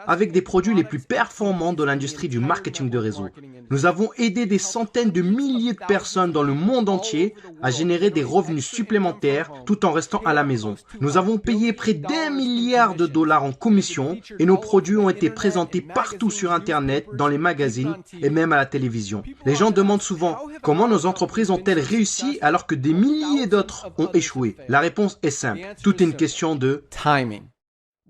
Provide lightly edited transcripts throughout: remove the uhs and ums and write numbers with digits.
avec des produits les plus performants de l'industrie du marketing de réseau. Nous avons aidé des centaines de milliers de personnes dans le monde entier à générer des revenus supplémentaires tout en restant à la maison. Nous avons payé près d'1 milliard de dollars en commission et nos produits ont été présentés partout sur Internet, dans les magazines et même à la télévision. Les gens demandent souvent comment nos entreprises ont-elles réussi alors que des milliers d'autres ont échoué. La réponse est simple. Tout est une question de timing.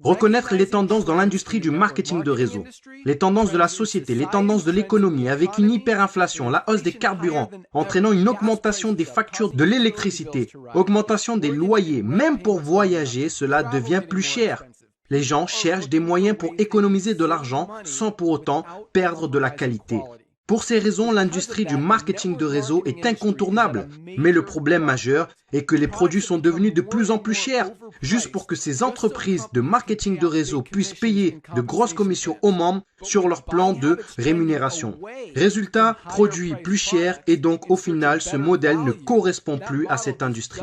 reconnaître les tendances dans l'industrie du marketing de réseau, les tendances de la société, les tendances de l'économie avec une hyperinflation, la hausse des carburants, entraînant une augmentation des factures de l'électricité, augmentation des loyers. Même pour voyager, cela devient plus cher. Les gens cherchent des moyens pour économiser de l'argent sans pour autant perdre de la qualité. Pour ces raisons, l'industrie du marketing de réseau est incontournable. Mais le problème majeur est que les produits sont devenus de plus en plus chers. Juste pour que ces entreprises de marketing de réseau puissent payer de grosses commissions aux membres sur leur plan de rémunération. Résultat, produits plus chers et donc au final, ce modèle ne correspond plus à cette industrie.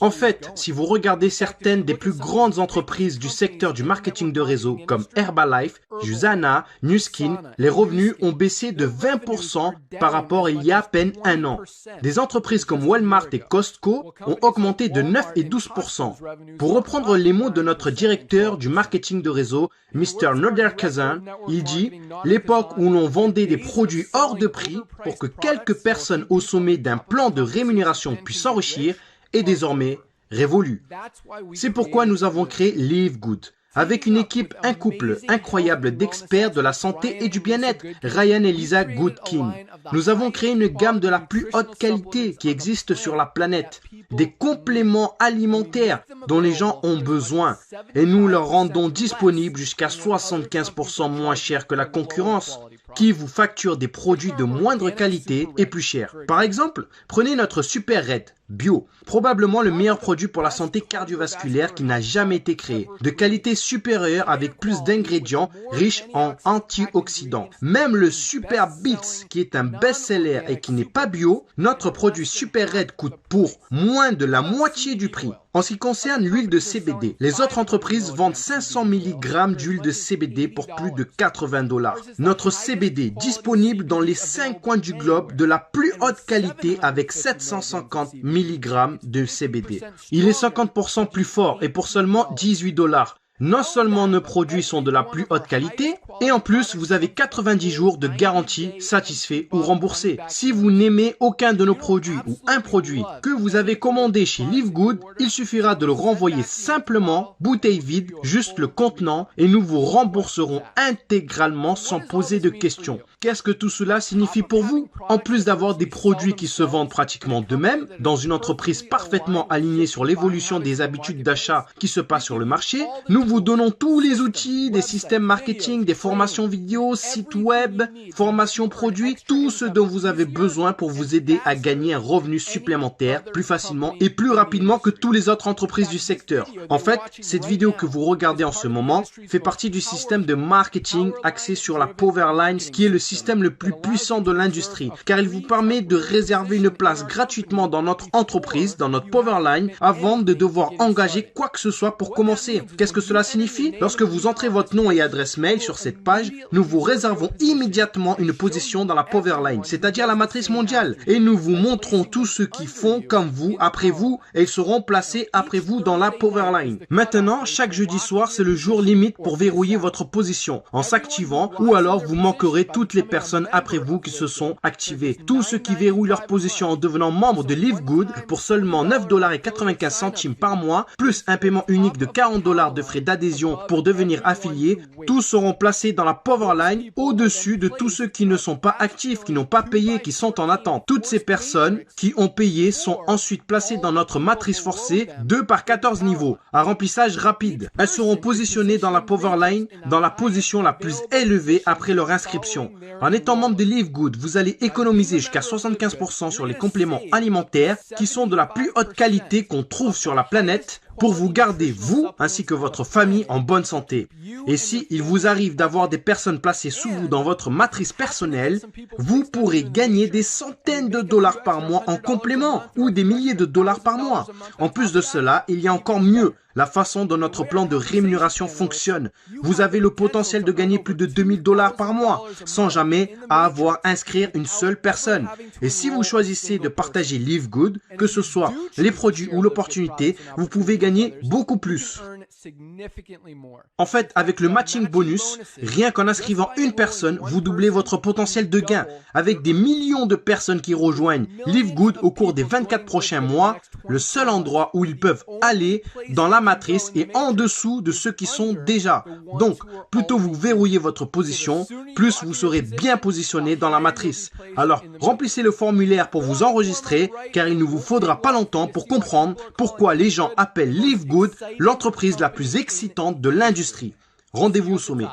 En fait, si vous regardez certaines des plus grandes entreprises du secteur du marketing de réseau comme Herbalife, Usana, Nu Skin, les revenus ont baissé de 20% par rapport à il y a à peine un an. Des entreprises comme Walmart et Costco ont augmenté de 9 et 12%. Pour reprendre les mots de notre directeur du marketing de réseau, Mr. Noderkazan, il dit « L'époque où l'on vendait des produits hors de prix pour que quelques personnes au sommet d'un plan de rémunération puissent s'enrichir est désormais révolue. » C'est pourquoi nous avons créé Live Good. Avec une équipe, un couple incroyable d'experts de la santé et du bien-être, Ryan et Lisa Goodkin. Nous avons créé une gamme de la plus haute qualité qui existe sur la planète, des compléments alimentaires dont les gens ont besoin et nous leur rendons disponibles jusqu'à 75% moins cher que la concurrence qui vous facture des produits de moindre qualité et plus chers. Par exemple, prenez notre Super Red Bio, probablement le meilleur produit pour la santé cardiovasculaire qui n'a jamais été créé, de qualité supérieure avec plus d'ingrédients riches en antioxydants. Même le Super Beats, qui est un best-seller et qui n'est pas bio, notre produit Super Red coûte pour moins de la moitié du prix. En ce qui concerne l'huile de CBD, les autres entreprises vendent 500 mg d'huile de CBD pour plus de 80 $. Notre CBD, disponible dans les 5 coins du globe de la plus haute qualité avec 750 mg de CBD. Il est 50% plus fort et pour seulement 18 $. Non seulement nos produits sont de la plus haute qualité, et en plus, vous avez 90 jours de garantie satisfait ou remboursé. Si vous n'aimez aucun de nos produits ou un produit que vous avez commandé chez Live Good, il suffira de le renvoyer simplement, bouteille vide, juste le contenant, et nous vous rembourserons intégralement sans poser de questions. Qu'est-ce que tout cela signifie pour vous? En plus d'avoir des produits qui se vendent pratiquement d'eux-mêmes, dans une entreprise parfaitement alignée sur l'évolution des habitudes d'achat qui se passent sur le marché, nous vous donnons tous les outils, des systèmes marketing, des formations vidéo, sites web, formations produits, tout ce dont vous avez besoin pour vous aider à gagner un revenu supplémentaire plus facilement et plus rapidement que toutes les autres entreprises du secteur. En fait, cette vidéo que vous regardez en ce moment fait partie du système de marketing axé sur la Powerline, qui est le système le plus puissant de l'industrie, car il vous permet de réserver une place gratuitement dans notre entreprise, dans notre Powerline, avant de devoir engager quoi que ce soit pour commencer. Qu'est-ce que cela signifie? Lorsque vous entrez votre nom et adresse mail sur cette page, nous vous réservons immédiatement une position dans la Powerline, c'est-à-dire la matrice mondiale, et nous vous montrons tous ceux qui font comme vous, après vous, et ils seront placés après vous dans la Powerline. Maintenant, chaque jeudi soir, c'est le jour limite pour verrouiller votre position en s'activant, ou alors vous manquerez toutes les personnes après vous qui se sont activées. Tous ceux qui verrouillent leur position en devenant membre de Live Good pour seulement 9,95 $ par mois, plus un paiement unique de 40 $ de frais d'adhésion pour devenir affiliés, tous seront placés dans la Powerline au-dessus de tous ceux qui ne sont pas actifs, qui n'ont pas payé, qui sont en attente. Toutes ces personnes qui ont payé sont ensuite placées dans notre matrice forcée 2 par 14 niveaux, à remplissage rapide. Elles seront positionnées dans la Powerline dans la position la plus élevée après leur inscription. En étant membre de Live Good, vous allez économiser jusqu'à 75% sur les compléments alimentaires qui sont de la plus haute qualité qu'on trouve sur la planète pour vous garder, vous, ainsi que votre famille, en bonne santé. Et si il vous arrive d'avoir des personnes placées sous vous dans votre matrice personnelle, vous pourrez gagner des centaines de dollars par mois en complément ou des milliers de dollars par mois. En plus de cela, il y a encore mieux. la façon dont notre plan de rémunération fonctionne. Vous avez le potentiel de gagner plus de $2000 par mois sans jamais avoir à inscrire une seule personne. Et si vous choisissez de partager Live Good, que ce soit les produits ou l'opportunité, vous pouvez gagner beaucoup plus. En fait, avec le matching bonus, rien qu'en inscrivant une personne, vous doublez votre potentiel de gain. Avec des millions de personnes qui rejoignent Live Good au cours des 24 prochains mois, le seul endroit où ils peuvent aller dans la matrice est en dessous de ceux qui sont déjà. Donc, plus tôt vous verrouillez votre position, plus vous serez bien positionné dans la matrice. Alors, remplissez le formulaire pour vous enregistrer, car il ne vous faudra pas longtemps pour comprendre pourquoi les gens appellent Live Good l'entreprise la plus excitante de l'industrie. Rendez-vous au sommet.